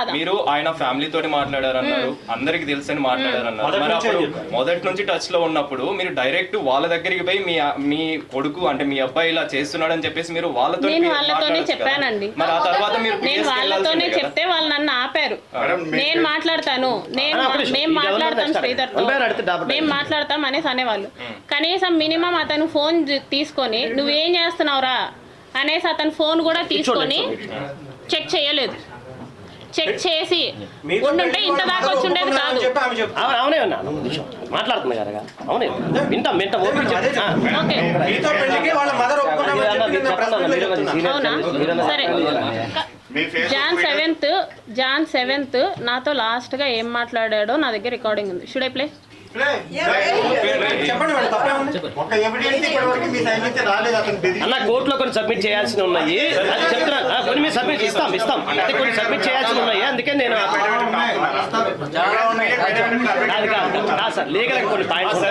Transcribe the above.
కాదా? మీరు ఆయన ఫ్యామిలీ తోటి మాట్లాడారన్నారు, అందరికి తెలుసని మాట్లాడారన్నారు. మరి అప్పుడు మొదటి నుంచి టచ్ లో ఉన్నప్పుడు మీరు డైరెక్ట్ వాళ్ళ దగ్గరికి పోయి మీ కొడుకు అంటే మీ అబ్బాయి ఇలా చేస్తున్నాడు అని చెప్పేసి మీరు వాళ్ళతో నేను వాళ్ళతోనే చెప్పానండి. మరి ఆ తర్వాత మీరు నేను వాళ్ళతోనే చెప్తే వాళ్ళు నన్ను ఆపారు. నేను మాట్లాడతాను, మేము మాట్లాడతాం శ్రీధర్తో, మేము మాట్లాడతాం అనేసి అనేవాళ్ళు. కనీసం మినిమం అతను ఫోన్ తీసుకొని నువ్వేం చేస్తున్నావురా అనేసి అతను ఫోన్ కూడా తీసుకొని చెక్ చేయలేదు. చెక్ చేసి ఉండుంటే ఇంత దాకా వచ్చి ఉండేది కాదు. అవునే మాట్లాడుతున్నా కదా, అవునే వింటాం వింటాం. అవునా సరే. జాన్ 7th నాతో లాస్ట్ గా ఏం మాట్లాడాడో నా దగ్గర రికార్డింగ్ ఉంది. Should I play? అన్న కోర్టులో కొన్ని సబ్మిట్ చేయాల్సి ఉన్నాయి, అది చెప్తున్నా. కొన్ని మీరు సబ్మిట్ ఇస్తాం అంటే కొన్ని సబ్మిట్ చేయాల్సి ఉన్నాయి. అందుకే నేను సార్ లీగల్ కొన్ని పాయింట్స్